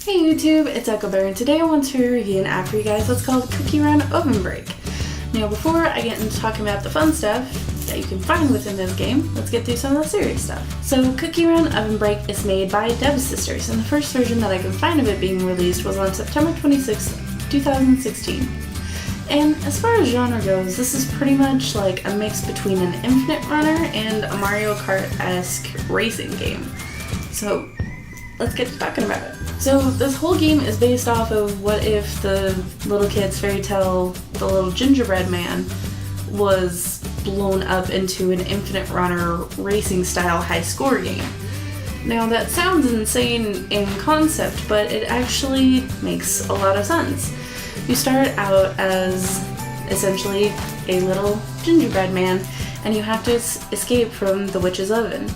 Hey YouTube, it's echobear, and today I want to review an app for you guys that's called Cookie Run Oven Break. Now before I get into talking about the fun stuff that you can find within this game, let's get through some of the serious stuff. So Cookie Run Oven Break is made by Dev Sisters, and the first version that I can find of it being released was on September 26, 2016. And as far as genre goes, this is pretty much like a mix between an Infinite Runner and a Mario Kart-esque racing game. So let's get to talking about it. So this whole game is based off of what if the little kid's fairy tale, the little gingerbread man, was blown up into an Infinite Runner racing style high score game. Now that sounds insane in concept, but it actually makes a lot of sense. You start out as essentially a little gingerbread man, and you have to escape from the witch's oven.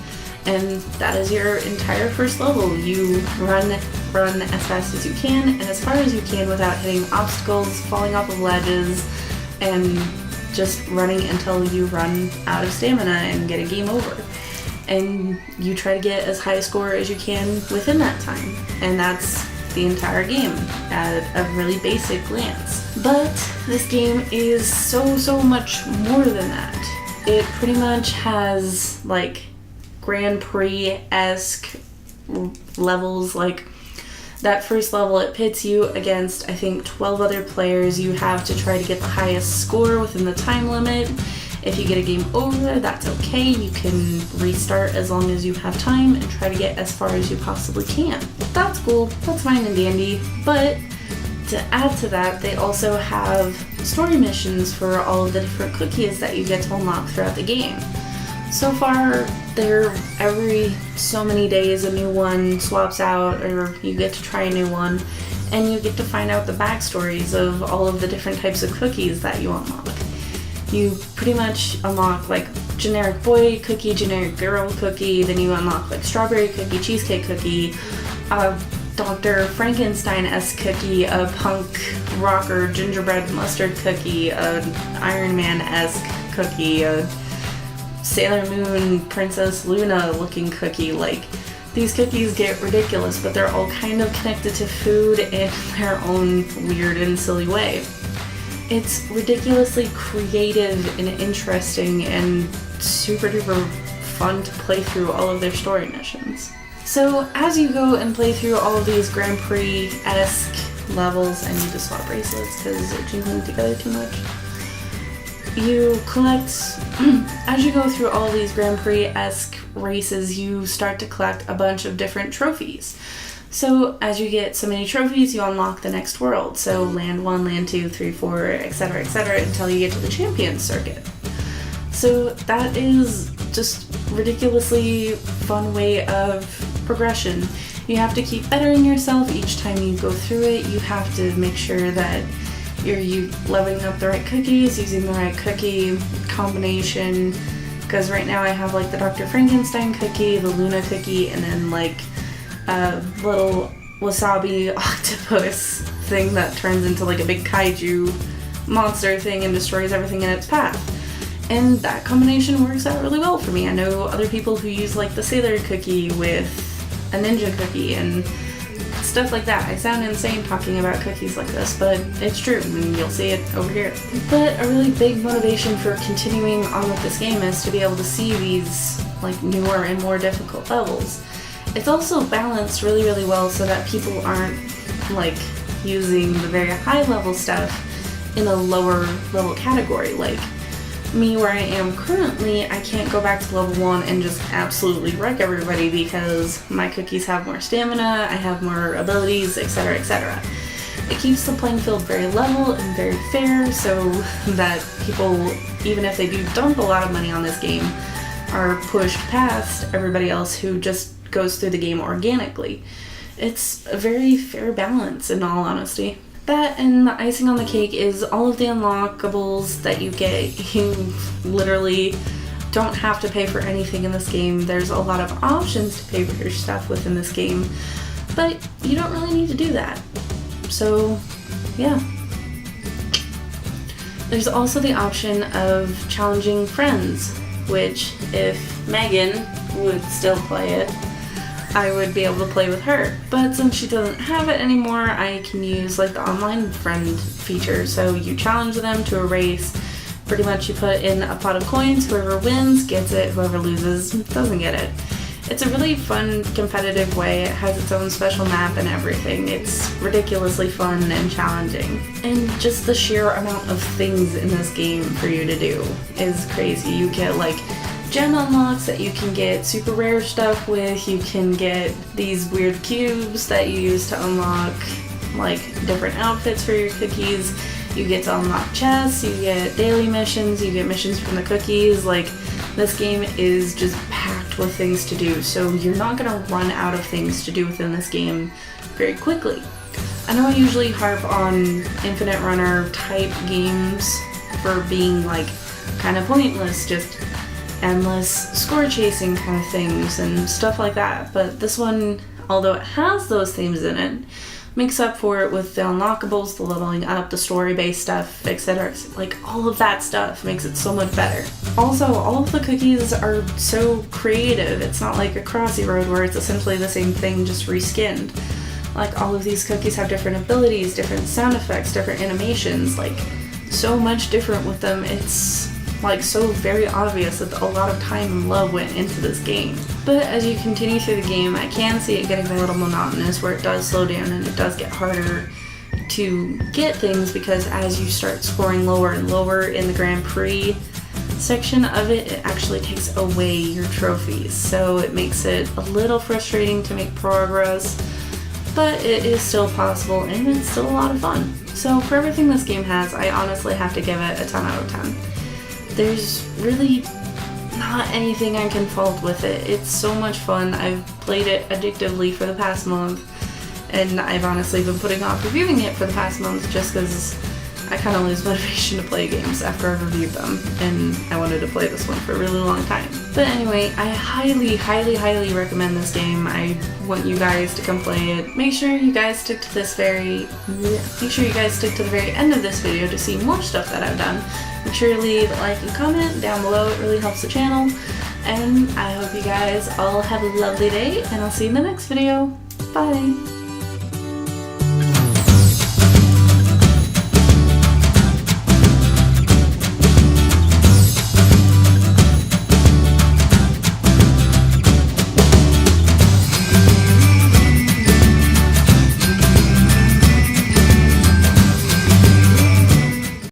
And that is your entire first level. You run as fast as you can and as far as you can without hitting obstacles, falling off of ledges, and just running until you run out of stamina and get a game over. And you try to get as high a score as you can within that time. And that's the entire game at a really basic glance. But this game is so much more than that. It pretty much has like Grand Prix-esque levels. Like that first level, it pits you against I think 12 other players. You have to try to get the highest score within the time limit. If you get a game over, that's okay. You can restart as long as you have time and try to get as far as you possibly can. That's cool, that's fine and dandy, but to add to that, they also have story missions for all of the different cookies that you get to unlock throughout the game. So far, every so many days a new one swaps out, or you get to try a new one, and you get to find out the backstories of all of the different types of cookies that you unlock. You pretty much unlock like generic boy cookie, generic girl cookie, then you unlock like strawberry cookie, cheesecake cookie, a Dr. Frankenstein-esque cookie, a punk rocker gingerbread mustard cookie, a Iron Man-esque cookie, a Sailor Moon Princess Luna looking cookie. Like, these cookies get ridiculous, but they're all kind of connected to food in their own weird and silly way. It's ridiculously creative and interesting and super duper fun to play through all of their story missions. So as you go and play through all of these Grand Prix-esque levels, I need to swap bracelets because they're jingling together too much. You collect, as you go through all these Grand Prix-esque races, you start to collect a bunch of different trophies. So as you get so many trophies, you unlock the next world. So land 1, land 2, 3, 4, etc., until you get to the champion circuit. So that is just ridiculously fun way of progression. You have to keep bettering yourself each time you go through it. You have to make sure that you're leveling up the right cookies, using the right cookie combination. Because right now I have like the Dr. Frankenstein cookie, the Luna cookie, and then like a little wasabi octopus thing that turns into like a big kaiju monster thing and destroys everything in its path. And that combination works out really well for me. I know other people who use like the Sailor cookie with a ninja cookie and stuff like that. I sound insane talking about cookies like this, but it's true, and you'll see it over here. But a really big motivation for continuing on with this game is to be able to see these like newer and more difficult levels. It's also balanced really well so that people aren't like using the very high level stuff in a lower level category. Like me, where I am currently, I can't go back to level 1 and just absolutely wreck everybody because my cookies have more stamina, I have more abilities, etc., etc. It keeps the playing field very level and very fair so that people, even if they do dump a lot of money on this game, are pushed past everybody else who just goes through the game organically. It's a very fair balance, in all honesty. That and the icing on the cake is all of the unlockables that you get. You literally don't have to pay for anything in this game. There's a lot of options to pay for your stuff within this game, but you don't really need to do that. So, yeah. There's also the option of challenging friends, which if Megan would still play it, I would be able to play with her. But since she doesn't have it anymore, I can use like the online friend feature. So you challenge them to a race. Pretty much you put in a pot of coins, whoever wins gets it, whoever loses doesn't get it. It's a really fun, competitive way. It has its own special map and everything. It's ridiculously fun and challenging. And just the sheer amount of things in this game for you to do is crazy. You get like gem unlocks that you can get super rare stuff with. You can get these weird cubes that you use to unlock like different outfits for your cookies. You get to unlock chests, you get daily missions, you get missions from the cookies. Like, this game is just packed with things to do, so you're not gonna run out of things to do within this game very quickly. I know I usually harp on infinite runner type games for being like kind of pointless, just endless score chasing kind of things and stuff like that, but this one, although it has those themes in it, makes up for it with the unlockables, the leveling up, the story-based stuff, etc. Like, all of that stuff makes it so much better. Also, all of the cookies are so creative. It's not like a Crossy Road where it's essentially the same thing, just reskinned. Like, all of these cookies have different abilities, different sound effects, different animations, like, so much different with them. It's like so very obvious that a lot of time and love went into this game. But as you continue through the game, I can see it getting a little monotonous where it does slow down and it does get harder to get things, because as you start scoring lower and lower in the Grand Prix section of it, it actually takes away your trophies. So it makes it a little frustrating to make progress, but it is still possible and it's still a lot of fun. So for everything this game has, I honestly have to give it a 10 out of 10. There's really not anything I can fault with it. It's so much fun. I've played it addictively for the past month, and I've honestly been putting off reviewing it for the past month just because I kind of lose motivation to play games after I've reviewed them, and I wanted to play this one for a really long time. But anyway, I highly, highly, highly recommend this game. I want you guys to come play it. Make sure you guys stick to the very end of this video to see more stuff that I've done. Make sure to leave a like and comment down below. It really helps the channel. And I hope you guys all have a lovely day, and I'll see you in the next video. Bye!